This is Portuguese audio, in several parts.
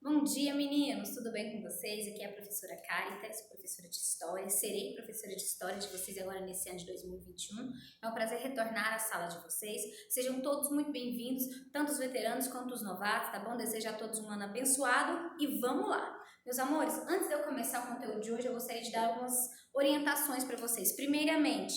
Bom dia, meninos! Tudo bem com vocês? Aqui é a professora Carita, sou professora de História, serei professora de História de vocês agora nesse ano de 2021. É um prazer retornar à sala de vocês. Sejam todos muito bem-vindos, tanto os veteranos quanto os novatos, tá bom? Desejo a todos um ano abençoado e vamos lá! Meus amores, antes de eu começar o conteúdo de hoje, eu gostaria de dar algumas orientações para vocês. Primeiramente,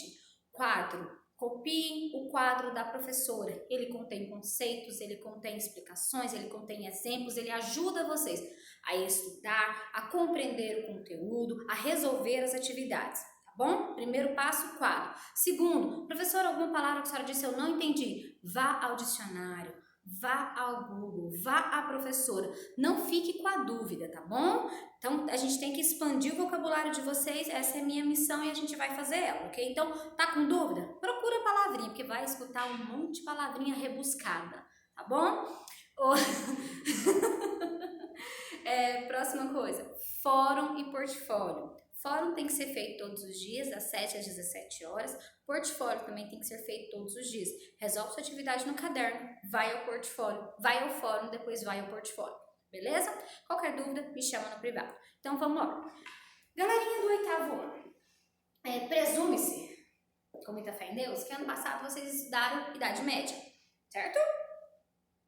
quadro. Copiem o quadro da professora, ele contém conceitos, ele contém explicações, ele contém exemplos, ele ajuda vocês a estudar, a compreender o conteúdo, a resolver as atividades, tá bom? Primeiro passo, quadro. Segundo, professora, alguma palavra que a senhora disse eu não entendi, vá ao dicionário, vá ao Google, vá à professora, não fique com a dúvida, tá bom? Então, a gente tem que expandir o vocabulário de vocês, essa é a minha missão e a gente vai fazer ela, ok? Então, tá com dúvida? Procura a palavrinha, porque vai escutar um monte de palavrinha rebuscada, tá bom? Próxima coisa, fórum e portfólio. Fórum tem que ser feito todos os dias, das 7 às 17 horas. Portfólio também tem que ser feito todos os dias. Resolve sua atividade no caderno, vai ao portfólio, vai ao fórum, depois vai ao portfólio. Beleza? Qualquer dúvida, me chama no privado. Então, vamos lá. Galerinha do oitavo ano, presume-se, com muita fé em Deus, que ano passado vocês estudaram Idade Média, certo?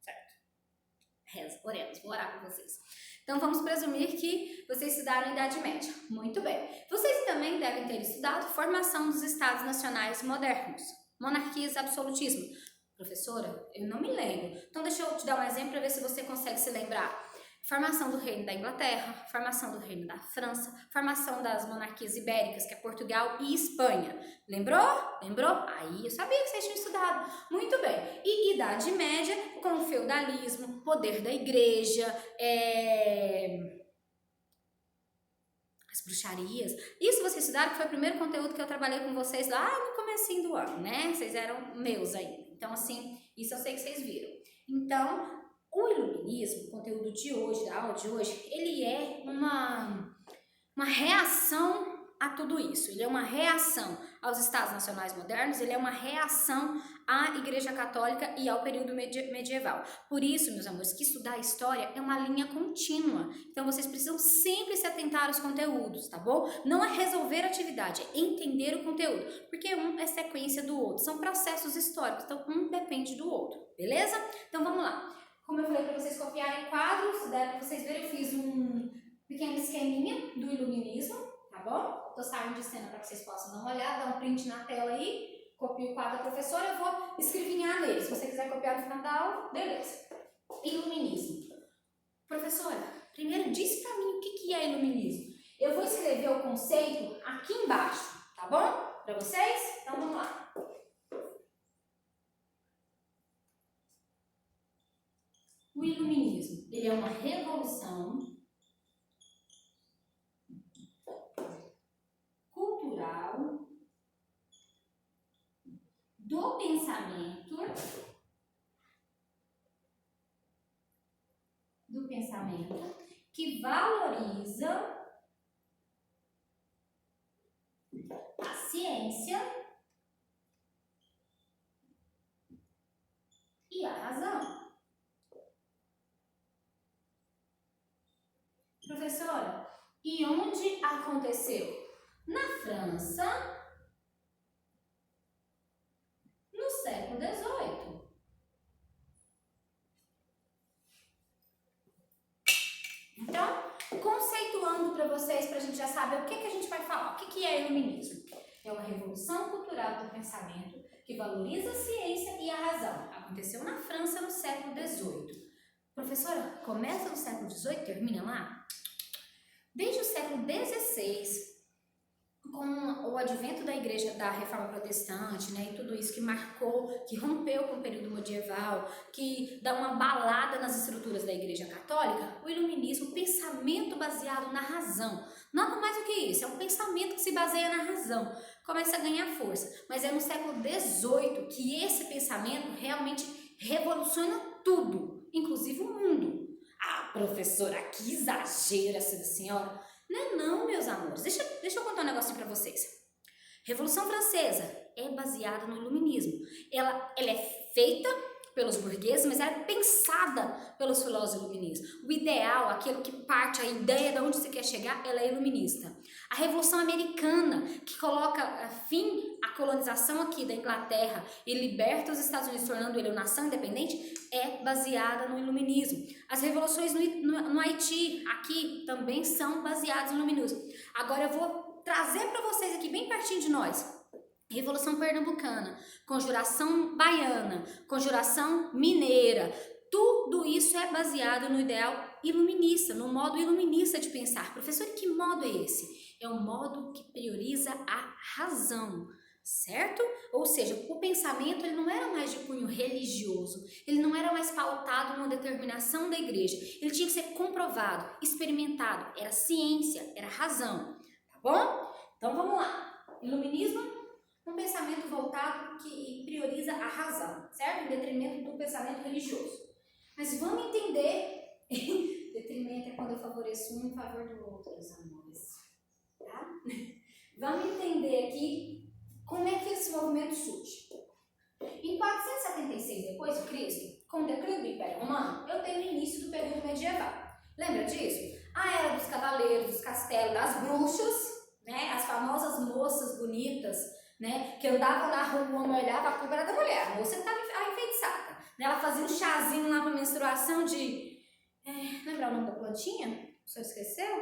Certo. Reza, oremos, vou orar por vocês. Então, vamos presumir que vocês estudaram Idade Média. Muito bem. Vocês também devem ter estudado formação dos Estados Nacionais modernos, monarquias e absolutismo. Professora, eu não me lembro. Então, deixa eu te dar um exemplo para ver se você consegue se lembrar. Formação do Reino da Inglaterra, formação do Reino da França, formação das monarquias ibéricas, que é Portugal e Espanha. Lembrou? Lembrou? Aí eu sabia que vocês tinham estudado. Muito bem. E Idade Média com o feudalismo, poder da igreja, as bruxarias. Isso vocês estudaram, que foi o primeiro conteúdo que eu trabalhei com vocês lá no comecinho do ano, né? Vocês eram meus ainda. Então, assim, isso eu sei que vocês viram. Então, o iluminismo, o conteúdo de hoje, da aula de hoje, ele é uma reação a tudo isso. Ele é uma reação aos Estados Nacionais modernos, ele é uma reação à Igreja Católica e ao período medieval. Por isso, meus amores, que estudar história é uma linha contínua. Então, vocês precisam sempre se atentar aos conteúdos, tá bom? Não é resolver a atividade, é entender o conteúdo. Porque um é sequência do outro. São processos históricos, então um depende do outro, beleza? Então, vamos lá. Como eu falei para vocês copiarem quadros, dá para vocês verem, eu fiz um pequeno esqueminha do iluminismo, tá bom? Tô saindo de cena para que vocês possam dar uma olhada, dar um print na tela aí, copio o quadro da professora, eu vou escrevinhar nele. Se você quiser copiar no final da aula, beleza. Iluminismo. Professora, primeiro diz para mim o que é iluminismo. Eu vou escrever o conceito aqui embaixo, tá bom? Para vocês? Então vamos lá. O iluminismo, ele é uma revolução cultural do pensamento que valoriza a ciência e a razão. Professora, e onde aconteceu? Na França, no século XVIII. Então, conceituando para vocês, para a gente já saber o que a gente vai falar. O que é iluminismo? É uma revolução cultural do pensamento que valoriza a ciência e a razão. Aconteceu na França no século XVIII. Professora, começa no século XVIII, termina lá? Desde o século XVI, com o advento da igreja, da reforma protestante, né, e tudo isso que marcou, que rompeu com o período medieval, que dá uma balada nas estruturas da igreja católica, o iluminismo, o pensamento baseado na razão. Nada mais do que isso, é um pensamento que se baseia na razão, começa a ganhar força. Mas é no século XVIII que esse pensamento realmente revoluciona tudo, inclusive o mundo. Ah, professora, que exagero essa da senhora. Não, meus amores. Deixa eu contar um negocinho pra vocês. Revolução Francesa é baseada no iluminismo. Ela é feita pelos burgueses, mas era pensada pelos filósofos iluministas. O ideal, aquilo que parte, a ideia de onde você quer chegar, ela é iluminista. A Revolução Americana, que coloca fim à colonização aqui da Inglaterra e liberta os Estados Unidos, tornando ele uma nação independente, é baseada no iluminismo. As revoluções no Haiti, aqui, também são baseadas no iluminismo. Agora eu vou trazer para vocês aqui, bem pertinho de nós, Revolução Pernambucana, Conjuração Baiana, Conjuração Mineira. Tudo isso é baseado no ideal iluminista, no modo iluminista de pensar. Professor, que modo é esse? É um modo que prioriza a razão, certo? Ou seja, o pensamento ele não era mais de cunho religioso, ele não era mais pautado numa determinação da igreja, ele tinha que ser comprovado, experimentado, era ciência, era razão, tá bom? Então vamos lá, iluminismo, um pensamento voltado que prioriza a razão, certo? Em detrimento do pensamento religioso. Mas vamos entender, detrimento é quando eu favoreço um em favor do outro, meus amores, tá? Vamos entender aqui como é que esse movimento surge. Em 476 depois de Cristo, com o declínio do Império Romano, eu tenho o início do período medieval. Lembra disso? A era dos cavaleiros, dos castelos, das bruxas, né? As famosas moças bonitas, né? Que andavam na rua, o homem olhava, a culpa era da mulher, a moça estava enfeitiçada. Né? Ela fazia um chazinho lá para menstruação de... lembrar o nome da plantinha? O senhor esqueceu?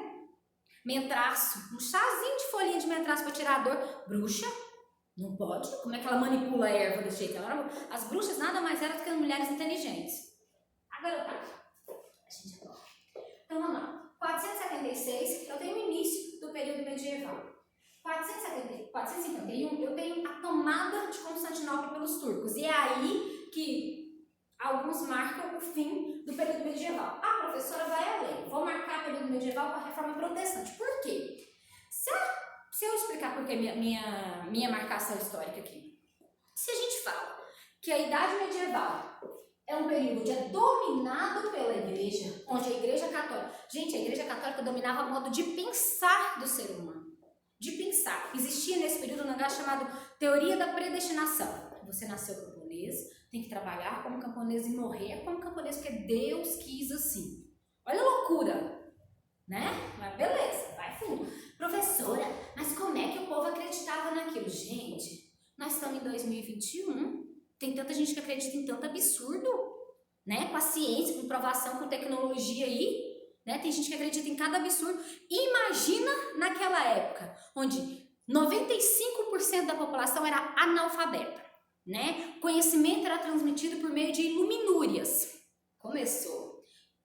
Mentraço. Um chazinho de folhinha de mentraço para tirar a dor. Bruxa? Não pode? Como é que ela manipula a erva desse jeito? As bruxas nada mais eram do que mulheres inteligentes. A garotada. A gente adora. Então vamos lá. 476, eu tenho o início do período medieval. 451, eu tenho a tomada de Constantinopla pelos turcos. E é aí que alguns marcam o fim do período medieval. A professora vai além. Vou marcar o período medieval com a reforma protestante. Por quê? Se eu explicar por que minha marcação histórica aqui. Se a gente fala que a Idade Medieval é um período onde é dominado pela igreja, onde a igreja católica... Gente, a igreja católica dominava o modo de pensar do ser humano. De pensar. Existia nesse período um negócio chamado teoria da predestinação. Você nasceu camponês, tem que trabalhar como camponês e morrer como camponês, porque Deus quis assim. Olha a loucura, né? Mas beleza, vai fundo. Professora, mas como é que o povo acreditava naquilo? Gente, nós estamos em 2021, tem tanta gente que acredita em tanto absurdo, né? Com a ciência, com provação, com tecnologia aí, né? Tem gente que acredita em cada absurdo. Imagina naquela época, onde 95% da população era analfabeta, né? Conhecimento era transmitido por meio de iluminúrias. Começou.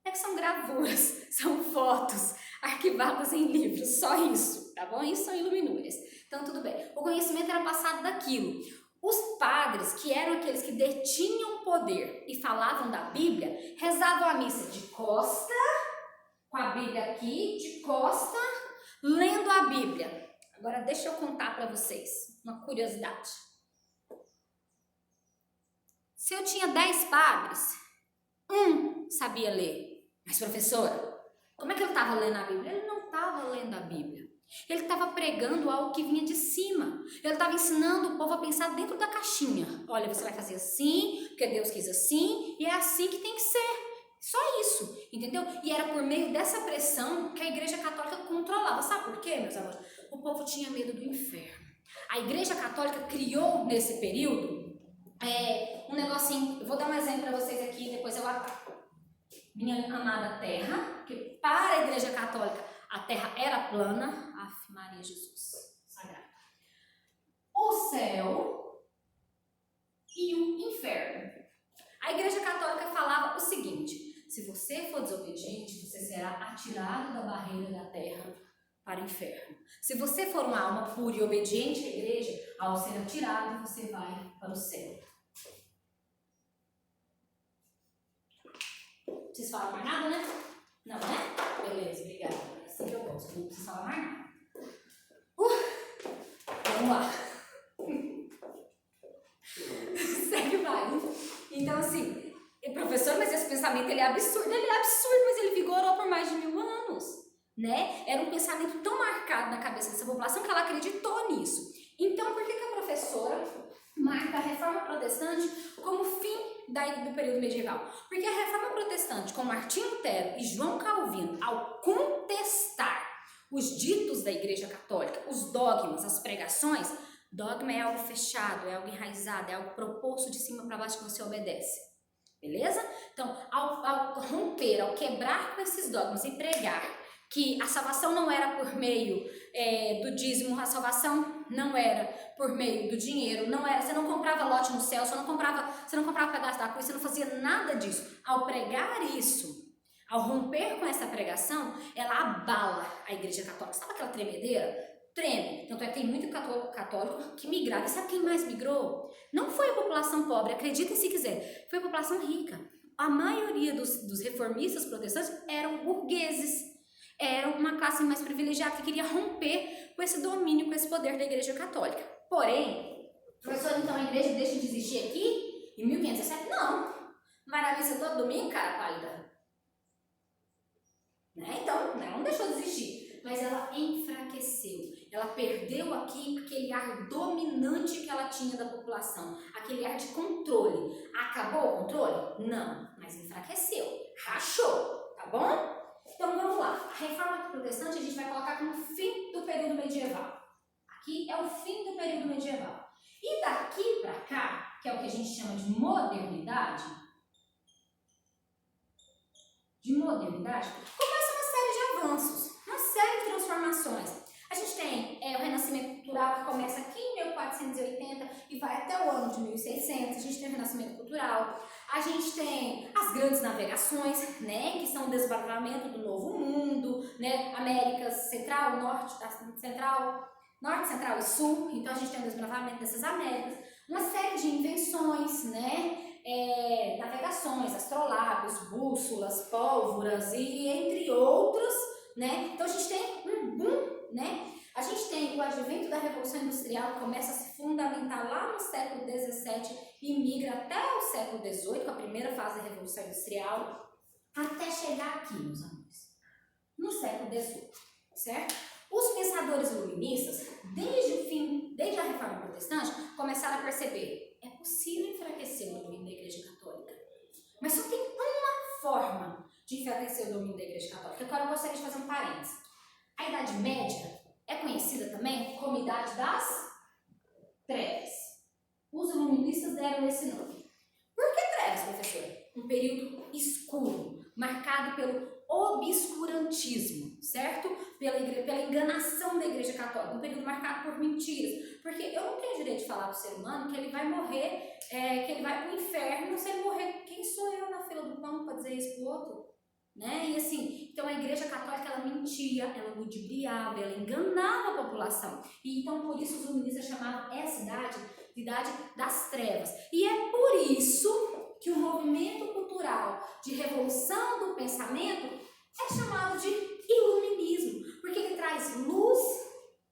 É que são gravuras, são fotos arquivadas em livros, só isso, tá bom? Isso são iluminúrias. Então tudo bem. O conhecimento era passado daquilo. Os padres, que eram aqueles que detinham poder e falavam da Bíblia, rezavam a missa de costa, com a Bíblia aqui, de costa, lendo a Bíblia. Agora deixa eu contar para vocês uma curiosidade. Se eu tinha 10 padres, um sabia ler. Mas professora, como é que ele estava lendo a Bíblia? Ele não estava lendo a Bíblia. Ele estava pregando algo que vinha de cima. Ele estava ensinando o povo a pensar dentro da caixinha. Olha, você vai fazer assim, porque Deus quis assim, e é assim que tem que ser. Só isso, entendeu? E era por meio dessa pressão que a Igreja Católica controlava. Sabe por quê, meus amores? O povo tinha medo do inferno. A Igreja Católica criou nesse período um negocinho. Eu vou dar um exemplo para vocês aqui, depois eu ataco. Minha amada terra, que para a Igreja Católica a terra era plana. Aff, Maria Jesus, sagrado. O céu e o inferno. A Igreja Católica falava o seguinte: se você for desobediente, você será atirado da barreira da terra para o inferno. Se você for uma alma pura e obediente à igreja, ao ser atirado, você vai para o céu. Vocês falam mais nada, né? Não, né? Beleza, obrigada. Assim que eu gosto, não preciso falar mais nada. Vamos lá. Segue mais. Então, assim, professor, mas esse pensamento ele é absurdo, mas ele vigorou por mais de 1000 anos, né? Era um pensamento tão marcado na cabeça dessa população que ela acreditou nisso. Então, por que a professora marca a reforma protestante como fim do período medieval? Porque a Reforma Protestante, com Martinho Lutero e João Calvino, ao contestar os ditos da Igreja Católica, os dogmas, as pregações, dogma é algo fechado, é algo enraizado, é algo proposto de cima para baixo que você obedece. Beleza? Então, ao romper, ao quebrar com esses dogmas e pregar que a salvação não era por meio do dízimo, a salvação não era por meio do dinheiro, não era, você não comprava lote no céu, você não comprava pedaço da cruz, você não fazia nada disso. Ao pregar isso, ao romper com essa pregação, ela abala a Igreja Católica. Sabe aquela tremedeira? Treme. Tanto é que tem muito católico que migrava. E sabe quem mais migrou? Não foi a população pobre, acreditem se quiser, foi a população rica. A maioria dos reformistas protestantes eram burgueses, eram uma classe mais privilegiada que queria romper com esse domínio, com esse poder da Igreja Católica. Porém, professor, então a igreja deixa de existir aqui em 1517? Não. Vai na missa todo domingo, cara pálida. Né? Então, não deixou de existir, mas ela enfraqueceu. Ela perdeu aqui aquele ar dominante que ela tinha da população, aquele ar de controle. Acabou o controle? Não, mas enfraqueceu, rachou, tá bom? Então vamos lá, a Reforma Protestante a gente vai colocar como fim do período medieval. Aqui é o fim do período medieval. E daqui para cá, que é o que a gente chama de modernidade, começa uma série de avanços, uma série de transformações. A gente tem o Renascimento Cultural, que começa aqui em 1480 e vai até o ano de 1600. A gente tem o Renascimento Cultural. A gente tem as grandes navegações, né, que são o desbravamento do Novo Mundo, né, América Central, Norte, Central e Sul. Então a gente tem o desbravamento dessas Américas. Uma série de invenções, né, navegações, astrolábios, bússolas, pólvoras e entre outros, né. Então a gente tem um boom, né. A gente tem o advento da Revolução Industrial, que começa a se fundamentar lá no século XVII e migra até o século XVIII, com a primeira fase da Revolução Industrial, até chegar aqui, meus amigos, no século XVIII, certo? Os pensadores iluministas, desde a Reforma Protestante, começaram a perceber: é possível enfraquecer o domínio da Igreja Católica, mas só tem uma forma de enfraquecer o domínio da Igreja Católica. Agora eu gostaria de fazer um parênteses. A Idade Média é conhecida também como Idade das Trevas. Os iluministas deram esse nome. Por que trevas, professor? Um período escuro, marcado pelo obscurantismo, certo? Pela enganação da Igreja Católica, um período marcado por mentiras. Porque eu não tenho direito de falar para o ser humano que ele vai morrer, que ele vai para o inferno. Se ele morrer, quem sou eu na fila do pão para dizer isso para o outro? Né? E assim, então a Igreja Católica, ela mentia, ela ludibriava, ela enganava a população. E então por isso os iluministas chamavam essa idade de Idade das Trevas. E é por isso que o movimento cultural de revolução do pensamento é chamado de iluminismo, porque ele traz luz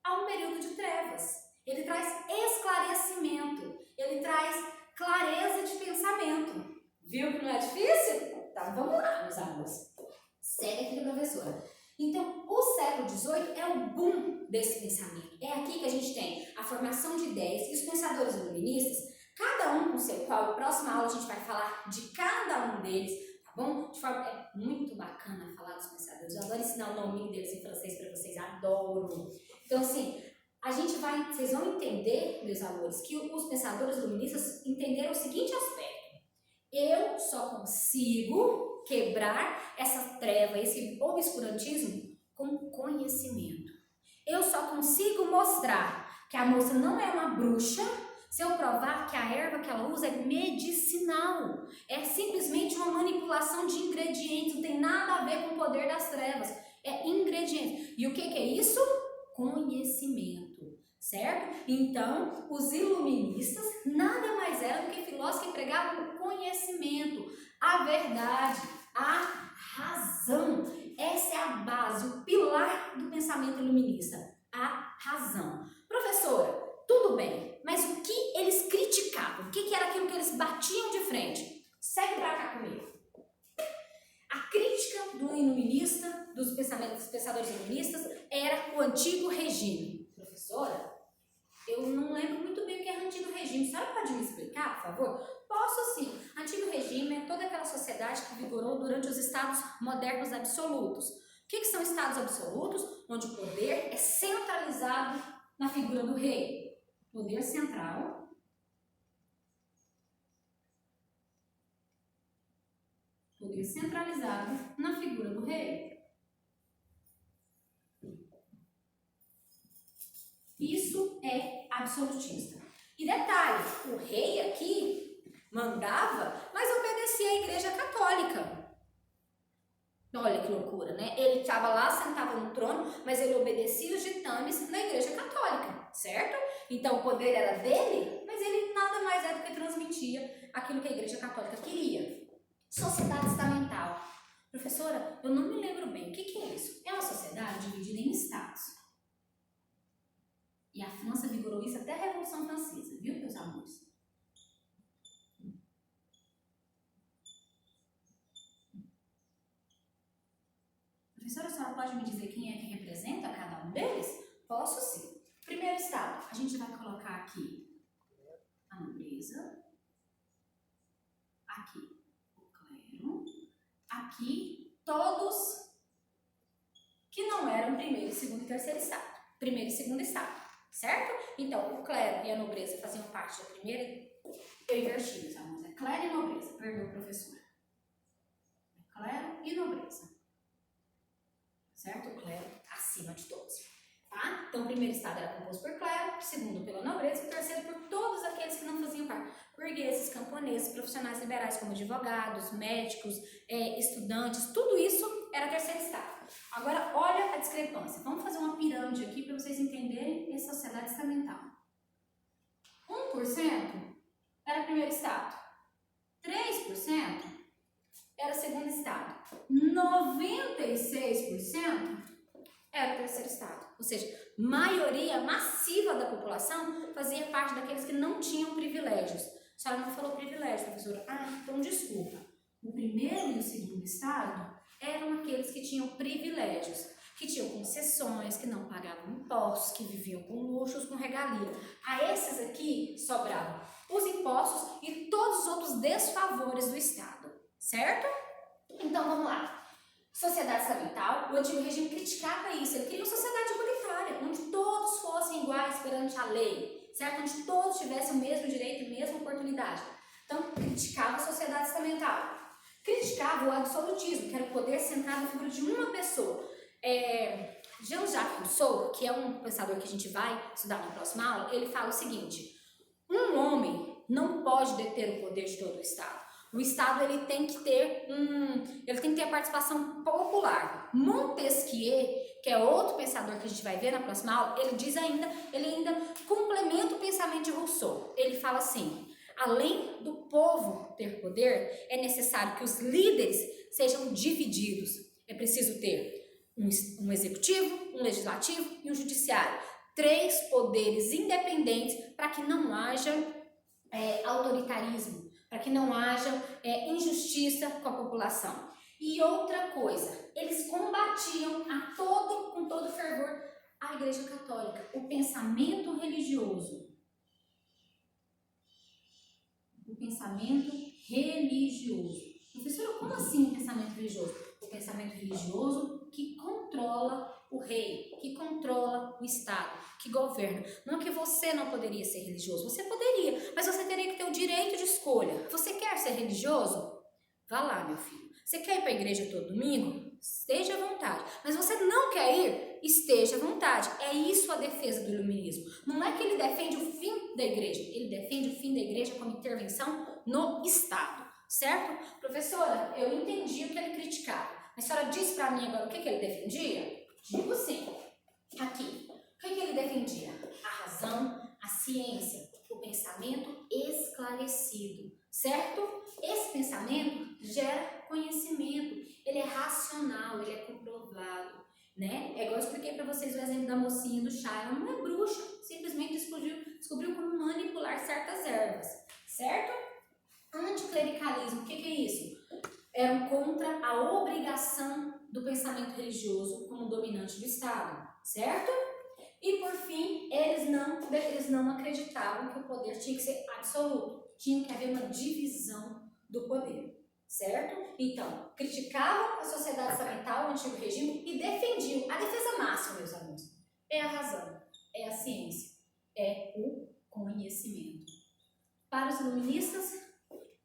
a um período de trevas. Ele traz esclarecimento, ele traz clareza de pensamento. Viu que não é difícil? Então vamos lá, meus amigos. Segue aqui, professora. Então, o século XVIII é o boom desse pensamento. É aqui que a gente tem a formação de ideias e os pensadores iluministas, cada um com seu qual. Na próxima aula a gente vai falar de cada um deles, tá bom? De forma, é muito bacana falar dos pensadores. Eu adoro ensinar o nome deles em francês para vocês, adoro. Então, assim, vocês vão entender, meus amores, que os pensadores iluministas entenderam o seguinte aspecto: eu só consigo quebrar essa treva, esse obscurantismo com conhecimento. Eu só consigo mostrar que a moça não é uma bruxa se eu provar que a erva que ela usa é medicinal. É simplesmente uma manipulação de ingredientes, não tem nada a ver com o poder das trevas. É ingredientes. E o que é isso? Conhecimento. Certo? Então, os iluministas nada mais eram do que filósofos que pregavam o conhecimento, a verdade, a razão. Essa é a base, o pilar do pensamento iluminista, a razão. Professora, tudo bem, mas o que eles criticavam? O que era aquilo que eles batiam de frente? Segue pra cá comigo. A crítica do iluminista, dos pensadores iluministas, era o antigo regime. Professora, eu não lembro muito bem o que é o antigo regime. A senhora pode me explicar, por favor? Posso sim. Antigo regime é toda aquela sociedade que vigorou durante os estados modernos absolutos. O que são estados absolutos? Onde o poder é centralizado na figura do rei. Poder central. Poder centralizado na figura do rei. Isso é absolutista. E detalhe, o rei aqui mandava, mas obedecia à Igreja Católica. Olha que loucura, né? Ele estava lá, sentava no trono, mas ele obedecia os ditames da Igreja Católica, certo? Então o poder era dele, mas ele nada mais é do que transmitia aquilo que a Igreja Católica queria. Sociedade estamental. Professora, eu não me lembro bem, o que é isso? É uma sociedade dividida em estados. E a França vigorou isso até a Revolução Francesa, viu, meus amores? Professora, a senhora pode me dizer quem é que representa cada um deles? Posso sim. Primeiro estado, a gente vai colocar aqui a nobreza, aqui o clero, aqui todos que não eram primeiro, segundo e terceiro estado. Primeiro e segundo estado, certo? Então, o clero e a nobreza faziam parte da primeira. Eu inverti, meus amores. É clero e nobreza. Perdoa, professora. É clero e nobreza. Certo? O clero acima de todos. Tá? Então, o primeiro estado era composto por clero, segundo pela nobreza e o terceiro por todos aqueles que não faziam parte. Burgueses, camponeses, profissionais liberais como advogados, médicos, estudantes, tudo isso era terceiro estado. Agora, olha a discrepância. Vamos fazer uma pirâmide aqui para vocês entenderem essa sociedade estamental. 1% era primeiro estado. 3% era segundo estado. 96% era o terceiro estado. Ou seja, maioria massiva da população fazia parte daqueles que não tinham privilégios. A senhora não falou privilégio, professora. Então desculpa. O primeiro e o segundo estado eram aqueles que tinham privilégios, que tinham concessões, que não pagavam impostos, que viviam com luxos, com regalia. A esses aqui sobravam os impostos e todos os outros desfavores do Estado, certo? Então vamos lá. Sociedade estamental, o antigo regime criticava isso, ele queria uma sociedade igualitária, onde todos fossem iguais perante a lei, certo? Onde todos tivessem o mesmo direito e a mesma oportunidade. Então, criticava a sociedade estamental. Criticava o absolutismo, que era o poder centrado na figura de uma pessoa. Jean-Jacques Rousseau, que é um pensador que a gente vai estudar na próxima aula, ele fala o seguinte: um homem não pode deter o poder de todo o Estado. O Estado ele tem que ter a participação popular. Montesquieu, que é outro pensador que a gente vai ver na próxima aula, ele ainda complementa o pensamento de Rousseau. Ele fala assim: além do povo ter poder, é necessário que os líderes sejam divididos. É preciso ter um executivo, um legislativo e um judiciário. 3 poderes independentes para que não haja autoritarismo, para que não haja injustiça com a população. E outra coisa, eles combatiam com todo fervor a Igreja Católica, o pensamento religioso. O pensamento religioso. Professora, como assim o pensamento religioso? O pensamento religioso que controla o rei, que controla o Estado, que governa. Não é que você não poderia ser religioso, você poderia, mas você teria que ter o direito de escolha. Você quer ser religioso? Vá lá, meu filho. Você quer ir para a igreja todo domingo? Esteja à vontade. Mas você não quer ir? Esteja à vontade. É isso a defesa do iluminismo. Não é que ele defende o fim da igreja, ele defende o fim da igreja como intervenção no Estado, certo? Professora, eu entendi o que ele criticava. A senhora diz para mim agora o que ele defendia? Digo sim. Aqui. O que ele defendia? A razão, a ciência, o pensamento esclarecido, certo? Esse pensamento gera conhecimento, ele é racional, ele é comprovado, né? É igual eu expliquei para vocês o exemplo da mocinha do chá, ela não é bruxa, simplesmente descobriu como manipular certas ervas, certo? Anticlericalismo, o que é isso? Eram contra a obrigação do pensamento religioso como dominante do Estado, certo? E por fim, eles não acreditavam que o poder tinha que ser absoluto, tinha que haver uma divisão do poder, certo? Então, criticavam a sociedade estamental, o antigo regime, e defendiam a defesa máxima, meus amigos. É a razão, é a ciência, é o conhecimento. Para os iluministas,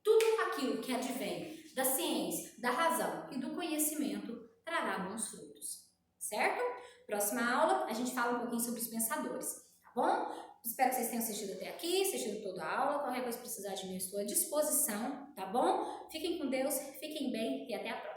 tudo aquilo que advém da ciência, da razão e do conhecimento trará bons frutos, certo? Próxima aula, a gente fala um pouquinho sobre os pensadores, tá bom? Espero que vocês tenham assistido até aqui, assistido toda a aula. Qualquer coisa que precisar de mim, eu estou à disposição, tá bom? Fiquem com Deus, fiquem bem e até a próxima.